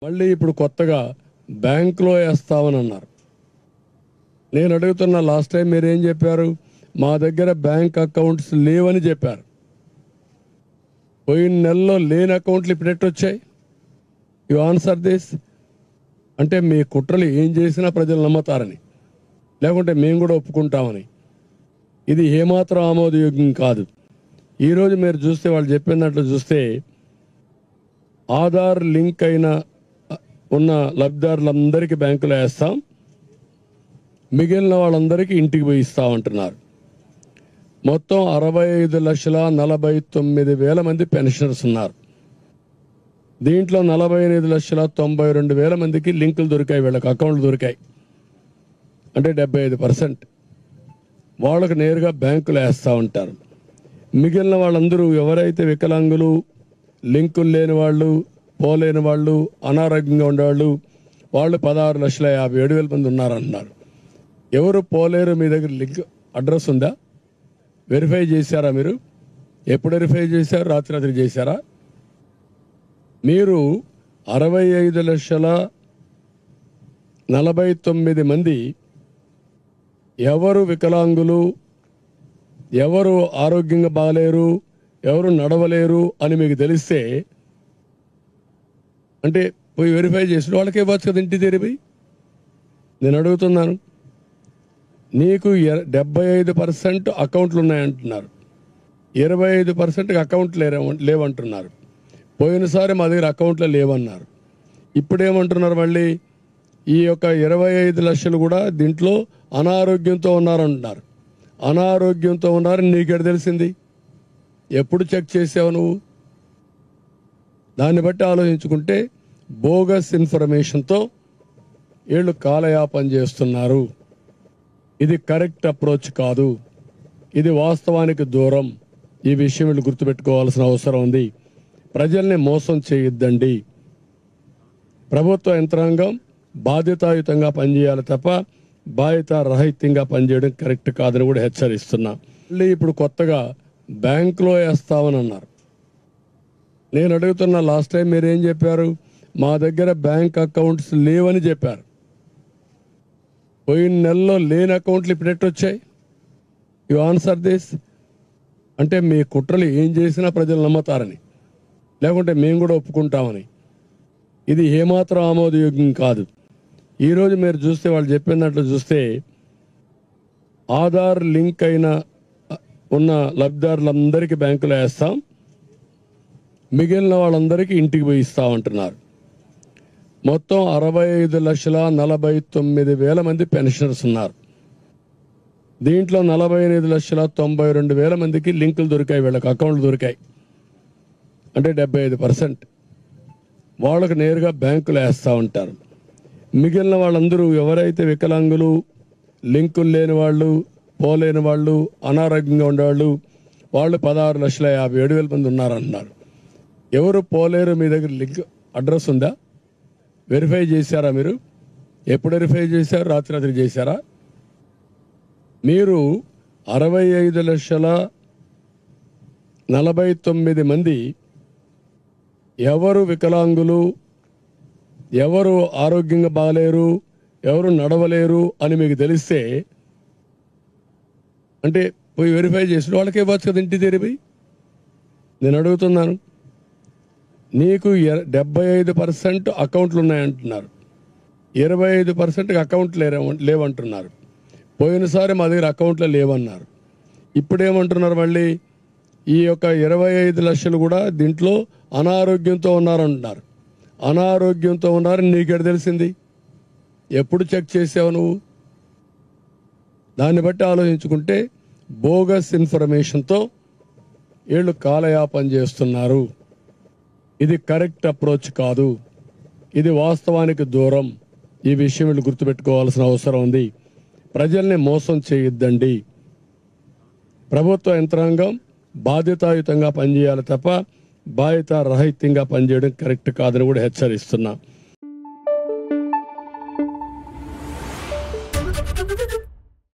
మళ్ళీ ఇప్పుడు కొత్తగా బ్యాంకులో వేస్తామని అన్నారు. నేను అడుగుతున్న లాస్ట్ టైం మీరేం చెప్పారు? మా దగ్గర బ్యాంక్ అకౌంట్స్ లేవని చెప్పారు. పోయిన నెలలో లేని అకౌంట్లు ఇప్పుడు ఎట్టొచ్చాయి? You answer this. అంటే మీ కుట్రలు ఏం చేసినా ప్రజలు నమ్ముతారని, లేకుంటే మేము కూడా ఒప్పుకుంటామని. ఇది ఏమాత్రం ఆమోదయోగ్యం కాదు. ఈరోజు మీరు చూస్తే వాళ్ళు చెప్పినట్లు చూస్తే ఆధార్ లింక్ అయిన ఉన్న లబ్ధిదారులందరికీ బ్యాంకులో వేస్తాం, మిగిలిన వాళ్ళందరికీ ఇంటికి పోయి ఇస్తామంటున్నారు. మొత్తం 65,49,000 మంది పెన్షనర్స్ ఉన్నారు. దీంట్లో 48,92,000 మందికి లింకులు దొరికాయి, వీళ్ళకి అకౌంట్లు దొరికాయి. అంటే 75% వాళ్ళకు నేరుగా బ్యాంకులు వేస్తూ ఉంటారు. మిగిలిన వాళ్ళందరూ ఎవరైతే వికలాంగులు, లింకులు లేని వాళ్ళు, పోలేని వాళ్ళు, అనారోగ్యంగా ఉండేవాళ్ళు, వాళ్ళు 16,57,000 మంది ఉన్నారంటున్నారు. ఎవరు పోలేరు? మీ దగ్గర లింక్ అడ్రస్ ఉందా? వెరిఫై చేశారా మీరు? ఎప్పుడు వెరిఫై చేశారు? రాత్రి చేశారా? మీరు 65,49,000 మంది ఎవరు వికలాంగులు, ఎవరు ఆరోగ్యంగా బాగలేరు, ఎవరు నడవలేరు అని మీకు తెలిస్తే అంటే పోయి వెరిఫై చేసిన వాళ్ళకే ఇవ్వచ్చు కదా ఇంటి తెరిపి. నేను అడుగుతున్నాను, నీకు 75% అకౌంట్లు ఉన్నాయంటున్నారు, 25% అకౌంట్లు లేవంటున్నారు. పోయినసారి మా దగ్గర అకౌంట్లో లేవన్నారు. ఇప్పుడేమంటున్నారు మళ్ళీ? ఈ యొక్క 25 లక్షలు కూడా దీంట్లో అనారోగ్యంతో ఉన్నారంటున్నారు. అనారోగ్యంతో ఉన్నారని నీకెడ తెలిసింది? ఎప్పుడు చెక్ చేసావు నువ్వు? దాన్ని బట్టి ఆలోచించుకుంటే బోగస్ ఇన్ఫర్మేషన్తో వీళ్ళు కాలయాపన చేస్తున్నారు. ఇది కరెక్ట్ అప్రోచ్ కాదు, ఇది వాస్తవానికి దూరం. ఈ విషయం వీళ్ళు గుర్తుపెట్టుకోవాల్సిన అవసరం ఉంది. ప్రజల్ని మోసం చేయొద్దండి. ప్రభుత్వ యంత్రాంగం బాధ్యతాయుతంగా పనిచేయాలి తప్ప బాధ్యత రహితంగా పనిచేయడం కరెక్ట్ కాదని కూడా హెచ్చరిస్తున్నా. మళ్ళీ ఇప్పుడు కొత్తగా బ్యాంకులో వేస్తామని అన్నారు. నేను అడుగుతున్న లాస్ట్ టైం మీరేం చెప్పారు? మా దగ్గర బ్యాంక్ అకౌంట్స్ లేవని చెప్పారు. పోయిన నెలలో లేని అకౌంట్లు ఇప్పుడు ఎట్టొచ్చాయి? You answer this. అంటే మీ కుట్రలు ఏం చేసినా ప్రజలు నమ్ముతారని, లేకుంటే మేము కూడా ఒప్పుకుంటామని. ఇది ఏమాత్రం ఆమోదయోగ్యం కాదు. ఈరోజు మీరు చూస్తే వాళ్ళు చెప్పినట్లు చూస్తే ఆధార్ లింక్ అయిన ఉన్న లబ్ధిదారులందరికీ బ్యాంకులో వేస్తాం, మిగిలిన వాళ్ళందరికీ ఇంటికి పోయి ఇస్తామంటున్నారు. మొత్తం 65,49,000 మంది పెన్షనర్స్ ఉన్నారు. దీంట్లో 48,92,000 మందికి లింకులు దొరికాయి, వీళ్ళకి అకౌంట్లు దొరికాయి. అంటే 75% వాళ్ళకు నేరుగా బ్యాంకులు వేస్తూ ఉంటారు. మిగిలిన వాళ్ళందరూ ఎవరైతే వికలాంగులు, లింకులు లేని వాళ్ళు, పోలేని వాళ్ళు, అనారోగ్యంగా ఉండేవాళ్ళు, వాళ్ళు 16,57,000 మంది ఉన్నారంటున్నారు. ఎవరు పోలేరు? మీ దగ్గర లింక్ అడ్రస్ ఉందా? వెరిఫై చేశారా మీరు? ఎప్పుడు వెరిఫై చేశారు? రాత్రి చేశారా? మీరు 65,49,000 మంది ఎవరు వికలాంగులు, ఎవరు ఆరోగ్యంగా బాగలేరు, ఎవరు నడవలేరు అని మీకు తెలిస్తే అంటే పోయి వెరిఫై చేసిన వాళ్ళకే ఇవ్వచ్చు కదా ఇంటి తెరిపి. నేను అడుగుతున్నాను, నీకు 75% అకౌంట్లు ఉన్నాయంటున్నారు, 25% అకౌంట్లు లేవంటున్నారు. పోయినసారి మా దగ్గర అకౌంట్లో లేవన్నారు. ఇప్పుడేమంటున్నారు మళ్ళీ? ఈ యొక్క 25 లక్షలు కూడా దీంట్లో అనారోగ్యంతో ఉన్నారంటున్నారు. అనారోగ్యంతో ఉన్నారని నీకెడ తెలిసింది? ఎప్పుడు చెక్ చేసావు నువ్వు? దాన్ని బట్టి ఆలోచించుకుంటే బోగస్ ఇన్ఫర్మేషన్తో వీళ్ళు కాలయాపన చేస్తున్నారు. ఇది కరెక్ట్ అప్రోచ్ కాదు, ఇది వాస్తవానికి దూరం. ఈ విషయం వీళ్ళు గుర్తుపెట్టుకోవాల్సిన అవసరం ఉంది. ప్రజల్ని మోసం చేయొద్దండి. ప్రభుత్వ యంత్రాంగం బాధ్యతాయుతంగా పనిచేయాలి తప్ప బాధ్యత రహితంగా పనిచేయడం కరెక్ట్ కాదని కూడా హెచ్చరిస్తున్నా.